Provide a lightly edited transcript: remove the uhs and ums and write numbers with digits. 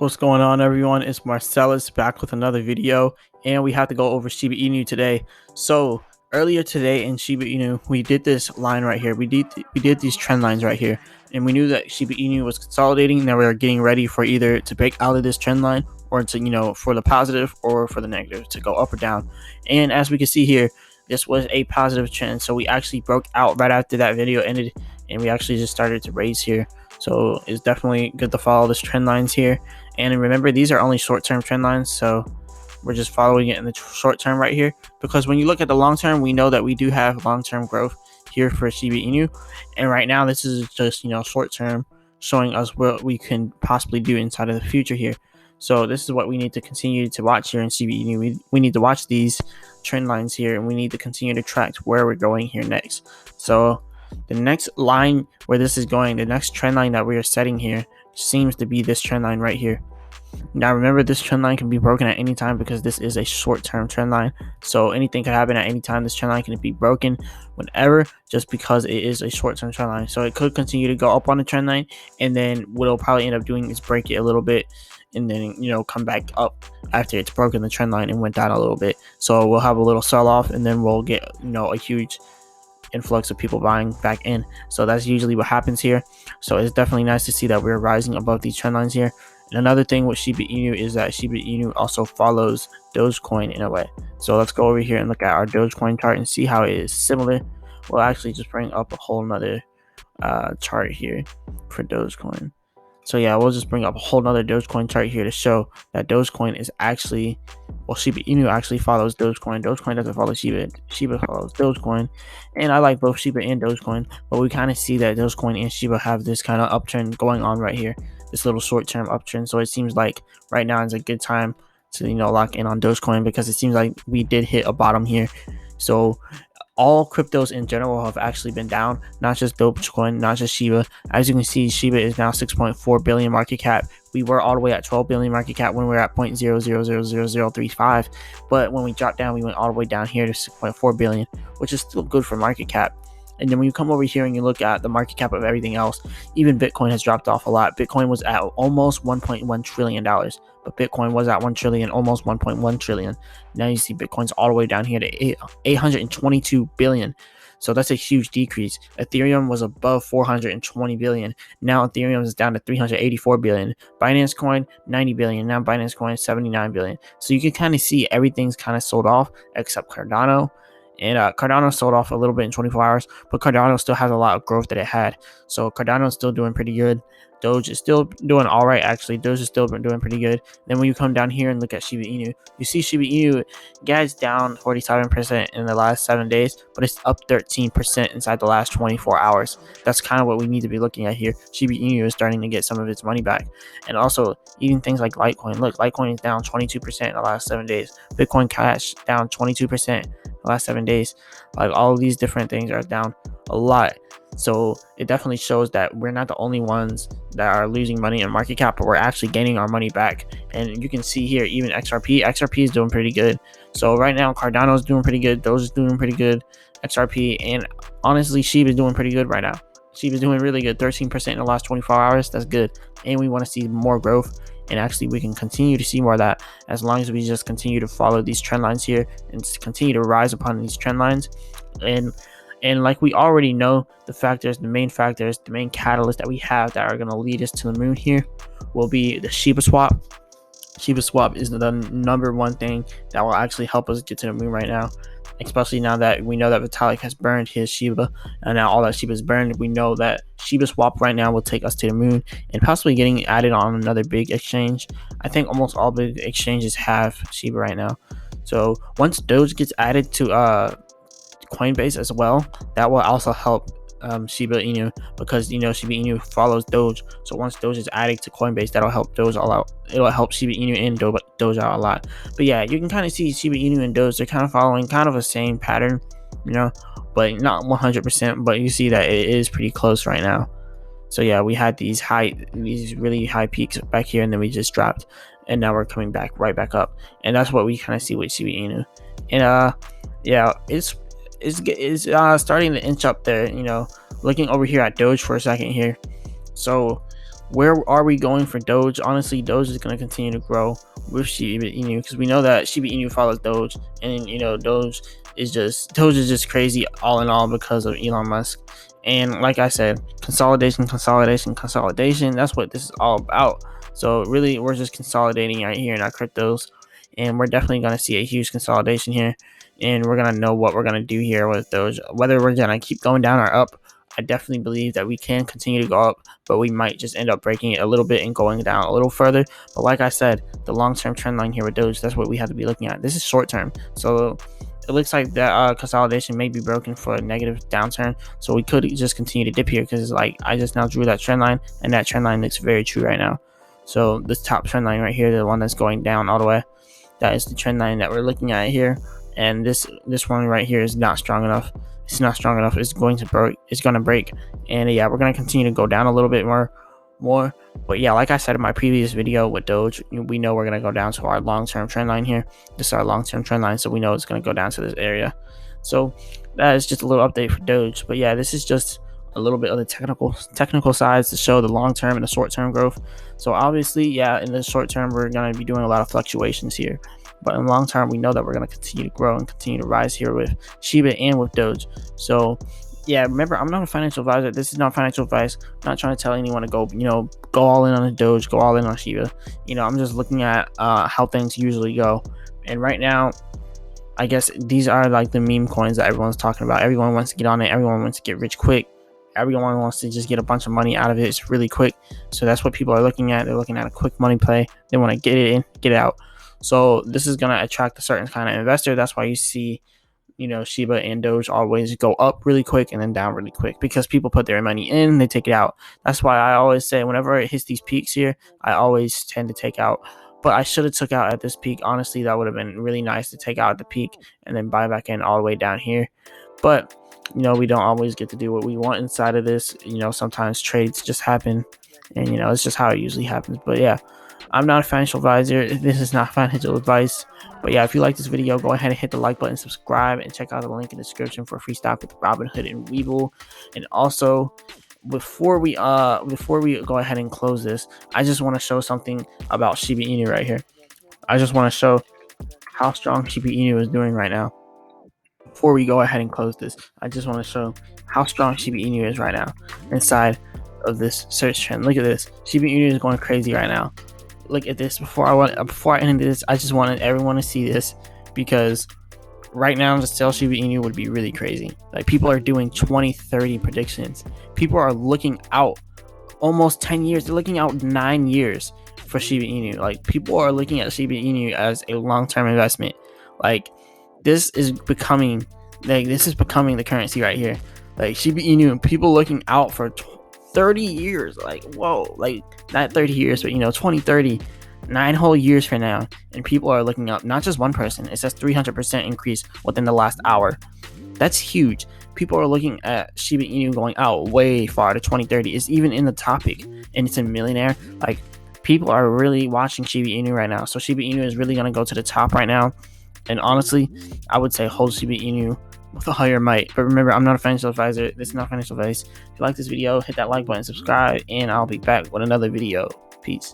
What's going on, everyone? It's Marsellis back with another video, and we have to go over Shiba Inu today. So earlier today in Shiba Inu, we did this line right here. We did these trend lines right here, and we knew that Shiba Inu was consolidating, and that we were getting ready for either to break out of this trend line or to for the positive or for the negative to go up or down. And as we can see here, this was a positive trend, so we actually broke out right after that video ended, and we actually just started to raise here. So it's definitely good to follow this trend lines here. And remember, these are only short-term trend lines, so we're just following it in the short term right here, because when you look at the long term, we know that we do have long-term growth here for Shiba Inu, and right now this is just short term, showing us what we can possibly do inside of the future here. So this is what we need to continue to watch here in Shiba Inu. We need to watch these trend lines here, and we need to continue to track where we're going here next. So the next line where this is going, the next trend line that we are setting here, seems to be this trend line right here. Now remember, this trend line can be broken at any time because this is a short-term trend line, so anything could happen at any time. This trend line can be broken whenever, just because it is a short-term trend line. So it could continue to go up on the trend line, and then what it'll probably end up doing is break it a little bit, and then come back up after it's broken the trend line and went down a little bit. So we'll have a little sell-off, and then we'll get a huge influx of people buying back in. So that's usually what happens here. So it's definitely nice to see that we're rising above these trend lines here. And another thing with Shiba Inu is that Shiba Inu also follows Dogecoin in a way. So let's go over here and look at our Dogecoin chart and see how it is similar. We'll actually just bring up a whole nother chart here for Dogecoin. So yeah, we'll just bring up a whole nother Dogecoin chart here to show that Dogecoin is actually, well, Shiba Inu actually follows Dogecoin. Dogecoin doesn't follow Shiba. Shiba follows Dogecoin. And I like both Shiba and Dogecoin, but we kind of see that Dogecoin and Shiba have this kind of uptrend going on right here, this little short-term uptrend. So it seems like right now is a good time to lock in on Dogecoin, because it seems like we did hit a bottom here. So all cryptos in general have actually been down, not just Dogecoin, not just Shiba. As you can see, Shiba is now 6.4 billion market cap. We were all the way at 12 billion market cap when we were at 0.000035, but when we dropped down, we went all the way down here to 6.4 billion, which is still good for market cap. And then when you come over here and you look at the market cap of everything else, even Bitcoin has dropped off a lot. Bitcoin was at almost $1.1 trillion, but Bitcoin was at 1 trillion, almost 1.1 trillion. Now you see Bitcoin's all the way down here to 822 billion. So that's a huge decrease. Ethereum was above 420 billion. Now Ethereum is down to 384 billion. Binance Coin, 90 billion. Now Binance Coin, 79 billion. So you can kind of see everything's kind of sold off except Cardano. And Cardano sold off a little bit in 24 hours, but Cardano still has a lot of growth that it had. So Cardano is still doing pretty good. Doge is still doing all right, actually. Doge is still doing pretty good. Then when you come down here and look at Shiba Inu, you see Shiba Inu, guys, down 47% in the last 7 days, but it's up 13% inside the last 24 hours. That's kind of what we need to be looking at here. Shiba Inu is starting to get some of its money back. And also, even things like Litecoin. Look, Litecoin is down 22% in the last 7 days. Bitcoin Cash down 22% the last 7 days. Like, all of these different things are down a lot. So it definitely shows that we're not the only ones that are losing money in market cap, but we're actually gaining our money back. And you can see here, even XRP is doing pretty good. So right now, Cardano is doing pretty good. Doge is doing pretty good. XRP, and honestly, Shib is doing pretty good right now. Shib is doing really good, 13% in the last 24 hours. That's good. And we want to see more growth. And actually, we can continue to see more of that as long as we just continue to follow these trend lines here and continue to rise upon these trend lines. And like we already know, the main catalyst that we have that are going to lead us to the moon here will be the Shiba swap. Shiba swap is the number one thing that will actually help us get to the moon right now, especially now that we know that Vitalik has burned his Shiba, and now all that Shiba is burned. We know that Shiba swap right now will take us to the moon and possibly getting added on another big exchange. I think almost all big exchanges have Shiba right now. So once Doge gets added to Coinbase as well, that will also help Shiba Inu, because Shiba Inu follows Doge. So once Doge is added to Coinbase, that'll help Doge all out. It'll help Shiba Inu and Doge out a lot. But yeah, you can kind of see Shiba Inu and Doge, they're kind of following kind of the same pattern, but not 100%. But you see that it is pretty close right now. So yeah, we had these really high peaks back here, and then we just dropped, and now we're coming right back up. And that's what we kind of see with Shiba Inu. And yeah, it's starting to inch up there. Looking over here at Doge for a second here. So where are we going for Doge? Honestly, Doge is going to continue to grow with Shiba Inu, because we know that Shiba Inu follows Doge, and Doge is just crazy all in all because of Elon Musk. And like I said, consolidation. That's what this is all about. So really, we're just consolidating right here in our cryptos, and we're definitely going to see a huge consolidation here. And we're going to know what we're going to do here with Doge, whether we're going to keep going down or up. I definitely believe that we can continue to go up, but we might just end up breaking it a little bit and going down a little further. But like I said, the long-term trend line here with Doge, that's what we have to be looking at. This is short-term, so it looks like that consolidation may be broken for a negative downturn, so we could just continue to dip here, because like I just now drew that trend line, and that trend line looks very true right now. So this top trend line right here, the one that's going down all the way, that is the trend line that we're looking at here. And this one right here is not strong enough. It's not strong enough. It's going to break. And yeah, we're going to continue to go down a little bit more. But yeah, like I said in my previous video with Doge, we know we're going to go down to our long-term trend line here. This is our long-term trend line, so we know it's going to go down to this area. So that is just a little update for Doge. But yeah, this is just a little bit of the technical sides to show the long-term and the short-term growth. So obviously, yeah, in the short term, we're going to be doing a lot of fluctuations here. But in the long term, we know that we're going to continue to grow and continue to rise here with Shiba and with Doge. So yeah, remember, I'm not a financial advisor. This is not financial advice. I'm not trying to tell anyone to go all in on the Doge, go all in on Shiba. I'm just looking at how things usually go. And right now, I guess these are like the meme coins that everyone's talking about. Everyone wants to get on it. Everyone wants to get rich quick. Everyone wants to just get a bunch of money out of it. It's really quick. So that's what people are looking at. They're looking at a quick money play. They want to get it in, get it out. So this is going to attract a certain kind of investor. That's why you see, Shiba and Doge always go up really quick and then down really quick, because people put their money in, they take it out. That's why I always say whenever it hits these peaks here, I always tend to take out. But I should have took out at this peak. Honestly, that would have been really nice to take out at the peak and then buy back in all the way down here. But, we don't always get to do what we want inside of this. Sometimes trades just happen, and, it's just how it usually happens. But yeah, I'm not a financial advisor. This is not financial advice. But yeah, if you like this video, go ahead and hit the like button, subscribe, and check out the link in the description for free stock with Robinhood and Webull. And also, before we go ahead and close this, I just want to show something about Shiba Inu right here. I just want to show how strong Shiba Inu is doing right now. Before we go ahead and close this, I just want to show how strong Shiba Inu is right now inside of this search trend. Look at this. Shiba Inu is going crazy right now. Look at this. Before I end this, I just wanted everyone to see this, because right now to sell Shiba Inu would be really crazy. Like, people are doing 2030 predictions. People are looking out almost 10 years. They're looking out 9 years for Shiba Inu. Like, people are looking at Shiba Inu as a long-term investment. Like, this is becoming the currency right here. Like, Shiba Inu, people looking out for 30 years. Like, whoa, like not 30 years, but 2030, 9 whole years from now, and people are looking up. Not just one person. It says 300% increase within the last hour. That's huge. People are looking at Shiba Inu going out way far to 2030. It's even in the topic, and it's a millionaire. Like, people are really watching Shiba Inu right now. So Shiba Inu is really going to go to the top right now. And honestly, I would say hold Shiba Inu with a higher might. But remember, I'm not a financial advisor. This is not financial advice. If you like this video, hit that like button, subscribe, and I'll be back with another video. Peace.